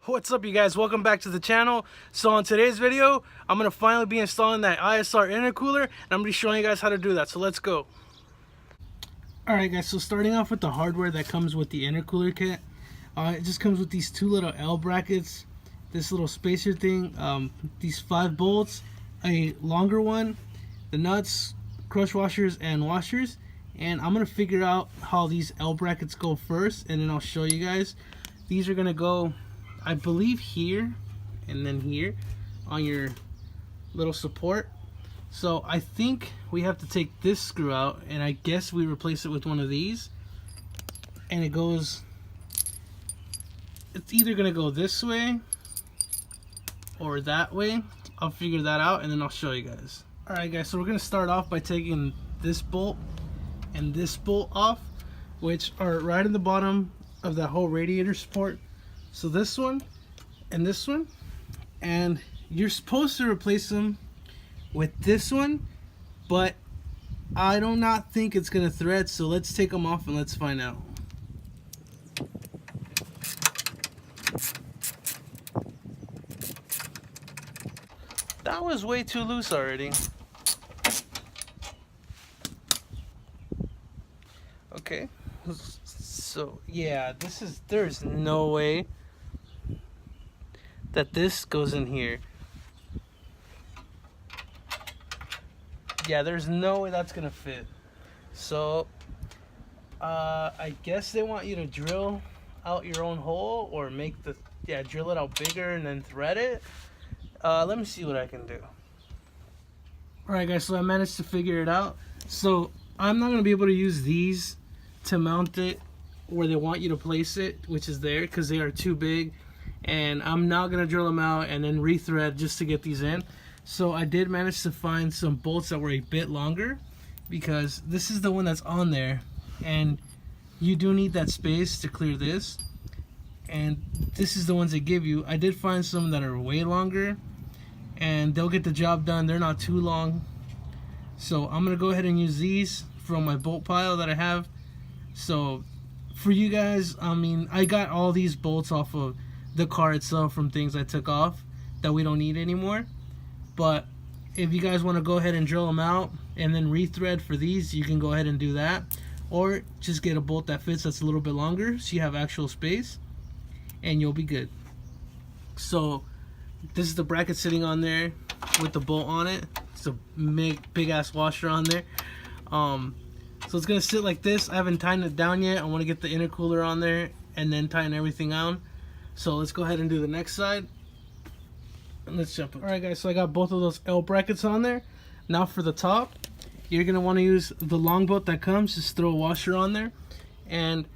What's up, you guys? Welcome back to the channel. So on today's video, I'm going to finally be installing that ISR intercooler, and I'm going to be showing you guys how to do that. So let's go. Alright guys, so starting off with the hardware that comes with the intercooler kit. It just comes with these two little L brackets, this little spacer thing, these 5 bolts, a longer one, the nuts, crush washers, and washers. And I'm going to figure out how these L brackets go first, and then I'll show you guys. These are going to go, I believe, here and then here on your little support. So I think we have to take this screw out, and I guess we replace it with one of these, and it goes, it's either gonna go this way or that way. I'll figure that out and then I'll show you guys. Alright guys, so we're gonna start off by taking this bolt and this bolt off, which are right in the bottom of that whole radiator support. So this one and this one, and you're supposed to replace them with this one, but I do not think it's gonna thread, so let's take them off and let's find out. That was way too loose already. Okay, so yeah, there's no way that this goes in here. Yeah, there's no way that's gonna fit. So I guess they want you to drill out your own hole, or make the, drill it out bigger and then thread it. Let me see what I can do. Alright guys, so I managed to figure it out. So I'm not gonna be able to use these to mount it where they want you to place it, which is there, because they are too big, and I'm not gonna drill them out and then rethread just to get these in. So I did manage to find some bolts that were a bit longer, because this is the one that's on there, and you do need that space to clear this, and this is the ones they give you. I did find some that are way longer, and they'll get the job done. They're not too long, so I'm gonna go ahead and use these from my bolt pile that I have. So for you guys, I mean, I got all these bolts off of the car itself from things I took off that we don't need anymore. But if you guys want to go ahead and drill them out and then rethread for these, you can go ahead and do that, or just get a bolt that fits that's a little bit longer so you have actual space, and you'll be good. So this is the bracket sitting on there with the bolt on it. It's a big ass washer on there. So it's gonna sit like this. I haven't tightened it down yet. I want to get the intercooler on there and then tighten everything on. So let's go ahead and do the next side, and let's jump in. Alright guys, so I got both of those L brackets on there. Now for the top, you're gonna want to use the long bolt that comes. Just throw a washer on there, and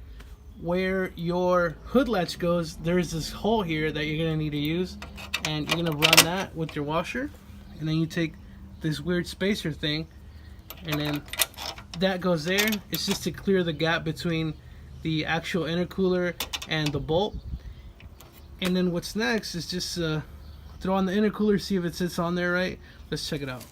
where your hood latch goes, there's this hole here that you're gonna need to use, and you're gonna run that with your washer, and then you take this weird spacer thing, and then that goes there. It's just to clear the gap between the actual intercooler and the bolt. And then what's next is just throw on the intercooler, see if it sits on there right. Let's check it out.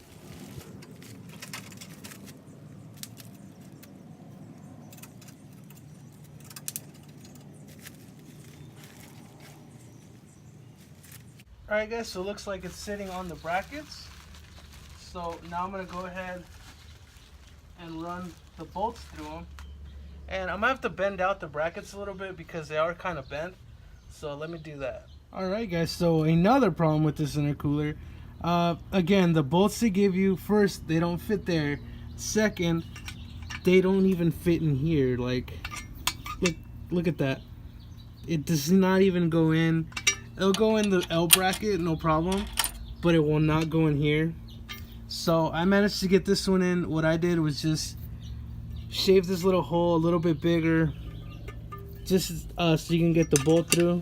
Alright guys, so it looks like it's sitting on the brackets. So now I'm going to go ahead and run the bolts through them. And I'm going to have to bend out the brackets a little bit because they are kind of bent. So let me do that. Alright guys, so another problem with this intercooler. Again, the bolts they give you, first, they don't fit there. Second, they don't even fit in here. Like, look at that. It does not even go in. It'll go in the L bracket, no problem, but it will not go in here. So I managed to get this one in. What I did was just shave this little hole a little bit bigger, just so you can get the bolt through.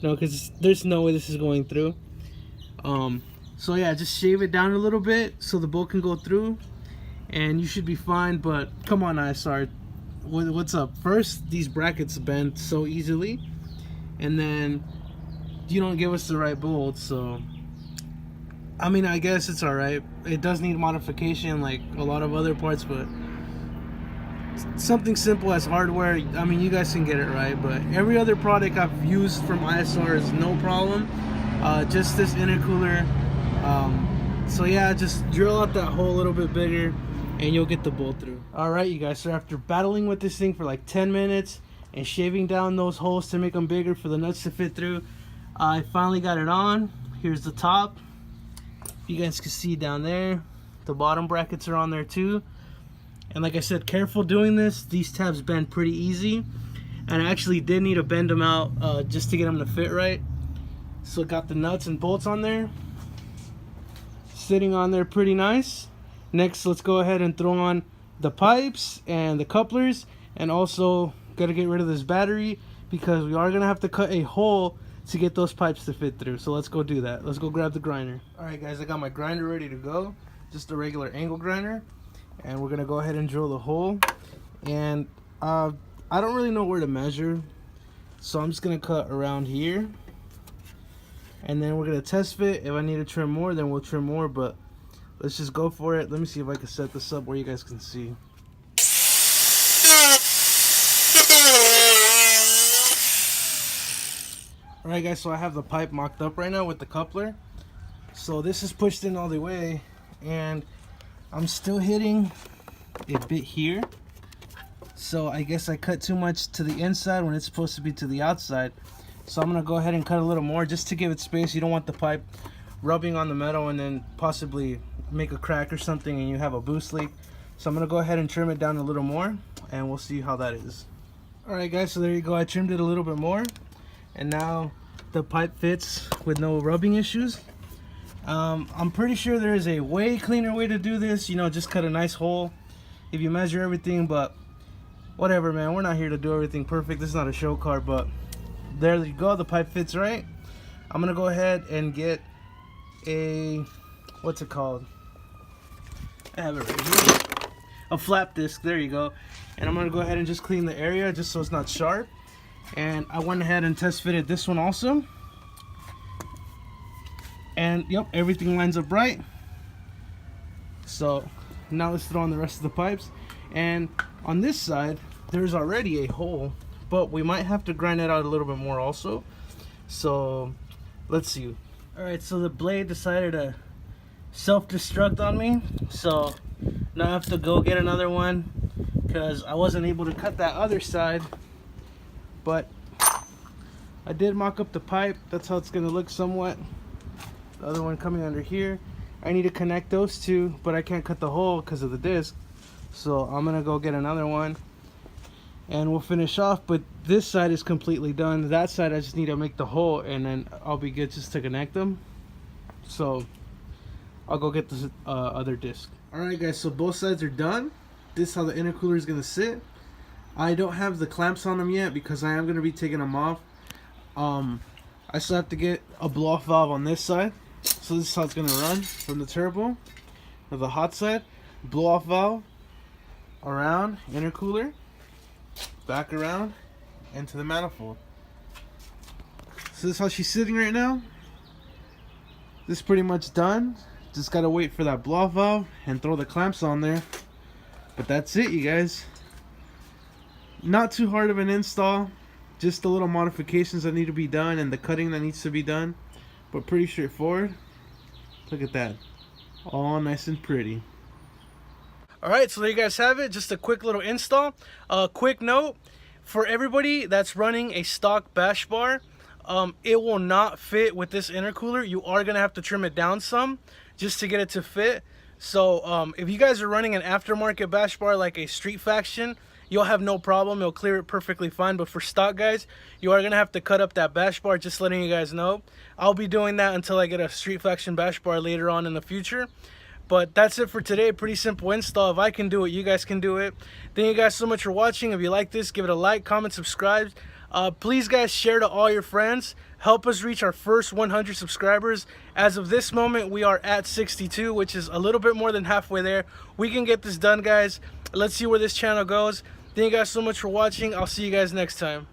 No, because there's no way this is going through. So yeah, just shave it down a little bit so the bolt can go through, and you should be fine. But come on, ISR, what's up? First, these brackets bend so easily, and then you don't give us the right bolt. So I mean, I guess it's alright. It does need modification like a lot of other parts, but something simple as hardware, I mean, you guys can get it right, but every other product I've used from ISR is no problem. Just this intercooler. So yeah, just drill out that hole a little bit bigger and you'll get the bolt through. Alright you guys, so after battling with this thing for like 10 minutes and shaving down those holes to make them bigger for the nuts to fit through, I finally got it on. Here's the top. You guys can see down there, the bottom brackets are on there too. And like I said, careful doing this. These tabs bend pretty easy, and I actually did need to bend them out just to get them to fit right. So got the nuts and bolts on there, sitting on there pretty nice. Next, let's go ahead and throw on the pipes and the couplers, and also gotta get rid of this battery because we are gonna have to cut a hole to get those pipes to fit through. So let's go do that. Let's go grab the grinder. All right guys, I got my grinder ready to go, just a regular angle grinder. And we're gonna go ahead and drill the hole. And I don't really know where to measure, so I'm just gonna cut around here, and then we're gonna test fit. If I need to trim more, then we'll trim more, but let's just go for it. Let me see if I can set this up where you guys can see. Alright guys, so I have the pipe mocked up right now with the coupler. So this is pushed in all the way, and I'm still hitting a bit here. So I guess I cut too much to the inside when it's supposed to be to the outside. So I'm gonna go ahead and cut a little more just to give it space. You don't want the pipe rubbing on the metal and then possibly make a crack or something and you have a boost leak. So I'm gonna go ahead and trim it down a little more, and we'll see how that is. Alright guys, so there you go. I trimmed it a little bit more, and now the pipe fits with no rubbing issues. I'm pretty sure there is a way cleaner way to do this, you know, just cut a nice hole if you measure everything, but whatever man, we're not here to do everything perfect. This is not a show car, but there you go, the pipe fits right. I'm gonna go ahead and get a, what's it called, I have it right here, a flap disc, there you go. And I'm gonna go ahead and just clean the area just so it's not sharp. And I went ahead and test fitted this one also. And yep, everything lines up right. So now let's throw on the rest of the pipes. And on this side, there's already a hole, but we might have to grind it out a little bit more also. So let's see. All right, so the blade decided to self-destruct on me. So now I have to go get another one because I wasn't able to cut that other side. But I did mock up the pipe. That's how it's gonna look somewhat. The other one coming under here. I need to connect those two, but I can't cut the hole because of the disc. So I'm gonna go get another one and we'll finish off. But this side is completely done. That side I just need to make the hole, and then I'll be good just to connect them. So I'll go get this other disc. Alright guys, so both sides are done. This is how the intercooler is gonna sit. I don't have the clamps on them yet because I am gonna be taking them off. I still have to get a blow-off valve on this side. So this is how it's gonna run from the turbo to the hot side. Blow-off valve around intercooler, back around into the manifold. So this is how she's sitting right now. This is pretty much done. Just gotta wait for that blow-off valve and throw the clamps on there. But that's it, you guys. Not too hard of an install. Just the little modifications that need to be done and the cutting that needs to be done, but pretty straightforward. Look at that, all nice and pretty. Alright, so there you guys have it. Just a quick little install. Quick note for everybody that's running a stock bash bar, it will not fit with this intercooler. You are gonna have to trim it down some just to get it to fit. So if you guys are running an aftermarket bash bar like a Street Faction, you'll have no problem. It'll clear it perfectly fine. But for stock guys, you are gonna have to cut up that bash bar, just letting you guys know. I'll be doing that until I get a Street Faction bash bar later on in the future. But that's it for today. Pretty simple install. If I can do it, you guys can do it. Thank you guys so much for watching. If you like this, give it a like, comment, subscribe. Please guys, share to all your friends. Help us reach our first 100 subscribers. As of this moment, we are at 62, which is a little bit more than halfway there. We can get this done, guys. Let's see where this channel goes. Thank you guys so much for watching. I'll see you guys next time.